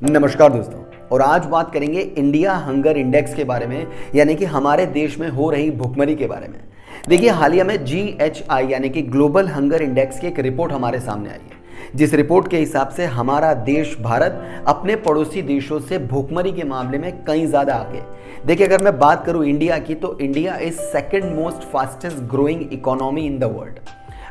नमस्कार दोस्तों। और आज बात करेंगे इंडिया हंगर इंडेक्स के बारे में, यानी कि हमारे देश में हो रही भुखमरी के बारे में। देखिए, हालिया में GHI यानी कि ग्लोबल हंगर इंडेक्स की एक रिपोर्ट हमारे सामने आई है, जिस रिपोर्ट के हिसाब से हमारा देश भारत अपने पड़ोसी देशों से भुखमरी के मामले में कहीं ज़्यादा आगे। देखिए, अगर मैं बात करूं इंडिया की, तो India is second most fastest growing economy in the world.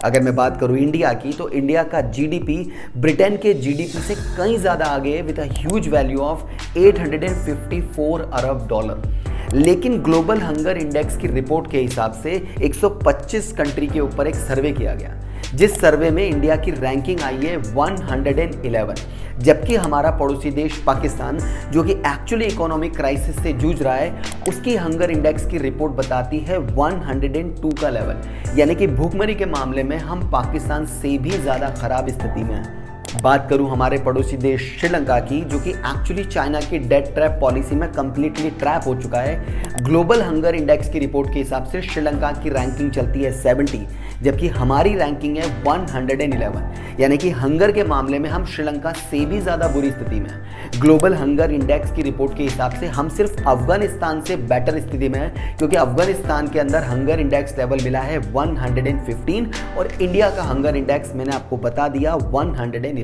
अगर मैं बात करूं इंडिया की, तो इंडिया का जीडीपी ब्रिटेन के जीडीपी से कहीं ज़्यादा आगे है, with a huge value of 854 Arab dollar. लेकिन ग्लोबल हंगर इंडेक्स की रिपोर्ट के हिसाब से 125 कंट्री के ऊपर एक सर्वे किया गया, जिस सर्वे में इंडिया की रैंकिंग आई है 111, जबकि हमारा पड़ोसी देश पाकिस्तान, जो कि एक्चुअली इकोनॉमिक क्राइसिस से जूझ रहा है, उसकी हंगर इंडेक्स की रिपोर्ट बताती है 102 का लेवल। यानी कि भूखमरी के मामले में हम पाकिस्तान से भी ज़्यादा खराब स्थिति में हैं। बात करूं हमारे पड़ोसी देश श्रीलंका की, जो कि एक्चुअली चाइना की डेट ट्रैप पॉलिसी में कंप्लीटली ट्रैप हो चुका है। ग्लोबल हंगर इंडेक्स की रिपोर्ट के हिसाब से श्रीलंका की रैंकिंग चलती है 70, जबकि हमारी रैंकिंग है 111। यानी कि हंगर के मामले में हम श्रीलंका से भी ज़्यादा बुरी स्थिति में हैं। ग्लोबल हंगर इंडेक्स की रिपोर्ट के हिसाब से हम सिर्फ अफगानिस्तान से बेटर स्थिति में हैं, क्योंकि अफगानिस्तान के अंदर हंगर इंडेक्स लेवल मिला है 115 और इंडिया का हंगर इंडेक्स मैंने आपको बता दिया 111।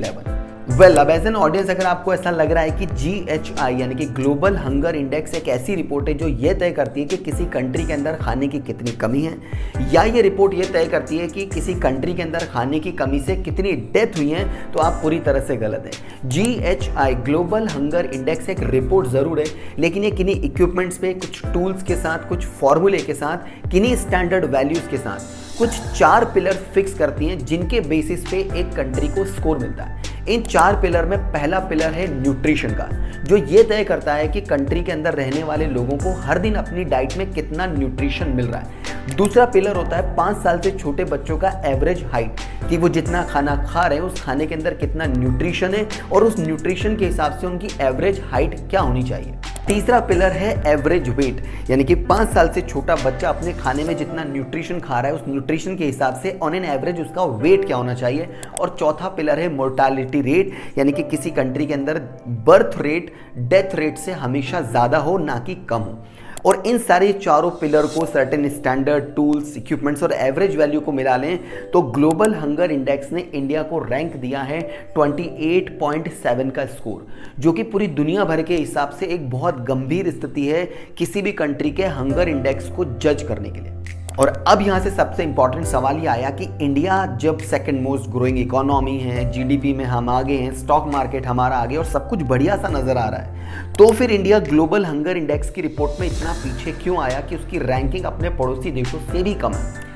वेल, अब एज एन ऑडियंस अगर आपको ऐसा लग रहा है कि GHI यानी कि ग्लोबल हंगर इंडेक्स एक ऐसी रिपोर्ट है जो ये तय करती है कि किसी कंट्री के अंदर खाने की कितनी कमी है, या ये रिपोर्ट ये तय करती है कि किसी कंट्री के अंदर खाने की कमी से कितनी डेथ हुई है, तो आप पूरी तरह से गलत है। GHI ग्लोबल हंगर इंडेक्स एक रिपोर्ट ज़रूर है, लेकिन ये किन्हीं इक्विपमेंट्स पे, कुछ टूल्स के साथ, कुछ फॉर्मूले के साथ, किन्हीं स्टैंडर्ड वैल्यूज़ के साथ कुछ 4 पिलर फिक्स करती हैं, जिनके बेसिस पे एक कंट्री को स्कोर मिलता है। इन 4 पिलर में पहला पिलर है न्यूट्रिशन का, जो ये तय करता है कि कंट्री के अंदर रहने वाले लोगों को हर दिन अपनी डाइट में कितना न्यूट्रिशन मिल रहा है। दूसरा पिलर होता है 5 साल से छोटे बच्चों का एवरेज हाइट, कि वो जितना खाना खा रहे हैं उस खाने के अंदर कितना न्यूट्रिशन है, और उस न्यूट्रिशन के हिसाब से उनकी एवरेज हाइट क्या होनी चाहिए। तीसरा पिलर है एवरेज वेट, यानी कि 5 साल से छोटा बच्चा अपने खाने में जितना न्यूट्रिशन खा रहा है, उस न्यूट्रिशन के हिसाब से ऑन एन एवरेज उसका वेट क्या होना चाहिए। और चौथा पिलर है मोर्टालिटी रेट, यानी कि किसी कंट्री के अंदर बर्थ रेट डेथ रेट से हमेशा ज़्यादा हो, ना कि कम हो। और इन सारे चारों पिलर को सर्टेन स्टैंडर्ड टूल्स, इक्विपमेंट्स और एवरेज वैल्यू को मिला लें, तो ग्लोबल हंगर इंडेक्स ने इंडिया को रैंक दिया है 28.7 का स्कोर, जो कि पूरी दुनिया भर के हिसाब से एक बहुत गंभीर स्थिति है किसी भी कंट्री के हंगर इंडेक्स को जज करने के लिए। और अब यहाँ से सबसे इंपॉर्टेंट सवाल ये आया कि इंडिया जब सेकंड मोस्ट ग्रोइंग इकोनॉमी है, जीडीपी में हम आगे हैं, स्टॉक मार्केट हमारा आगे और सब कुछ बढ़िया सा नजर आ रहा है, तो फिर इंडिया ग्लोबल हंगर इंडेक्स की रिपोर्ट में इतना पीछे क्यों आया कि उसकी रैंकिंग अपने पड़ोसी देशों से भी कम है।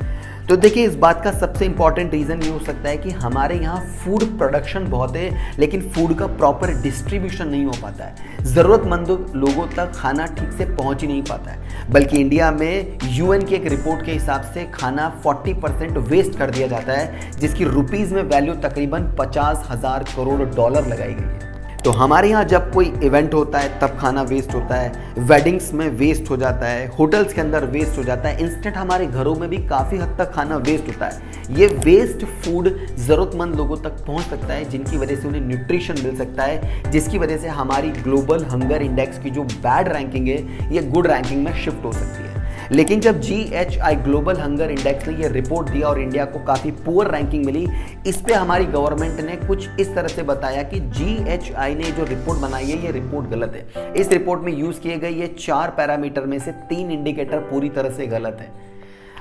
तो देखिए, इस बात का सबसे इंपॉर्टेंट रीज़न ये हो सकता है कि हमारे यहाँ फूड प्रोडक्शन बहुत है, लेकिन फूड का प्रॉपर डिस्ट्रीब्यूशन नहीं हो पाता है। ज़रूरतमंद लोगों तक खाना ठीक से पहुँच ही नहीं पाता है। बल्कि इंडिया में UN की एक रिपोर्ट के हिसाब से खाना 40% वेस्ट कर दिया जाता है, जिसकी रुपीज़ में वैल्यू तकरीबन 50,000 करोड़ डॉलर लगाई गई है। तो हमारे यहाँ जब कोई इवेंट होता है तब खाना वेस्ट होता है, वेडिंग्स में वेस्ट हो जाता है, होटल्स के अंदर वेस्ट हो जाता है, इंस्टेंट हमारे घरों में भी काफ़ी हद तक खाना वेस्ट होता है। ये वेस्ट फूड ज़रूरतमंद लोगों तक पहुँच सकता है, जिनकी वजह से उन्हें न्यूट्रिशन मिल सकता है, जिसकी वजह से हमारी ग्लोबल हंगर इंडेक्स की जो बैड रैंकिंग है, ये गुड रैंकिंग में शिफ्ट हो सकती है। लेकिन जब GHI ग्लोबल हंगर इंडेक्स ने ये रिपोर्ट दिया और इंडिया को काफ़ी पुअर रैंकिंग मिली, इस पे हमारी गवर्नमेंट ने कुछ इस तरह से बताया कि GHI ने जो रिपोर्ट बनाई है ये रिपोर्ट गलत है। इस रिपोर्ट में यूज़ किए गए ये 4 पैरामीटर में से 3 इंडिकेटर पूरी तरह से गलत है।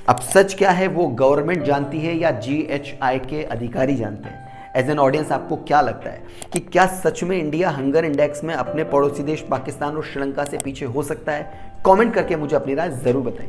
अब सच क्या है वो गवर्नमेंट जानती है या GHI के अधिकारी जानते हैं? एज एन ऑडियंस आपको क्या लगता है कि क्या सच में इंडिया हंगर इंडेक्स में अपने पड़ोसी देश पाकिस्तान और श्रीलंका से पीछे हो सकता है? कमेंट करके मुझे अपनी राय जरूर बताएं।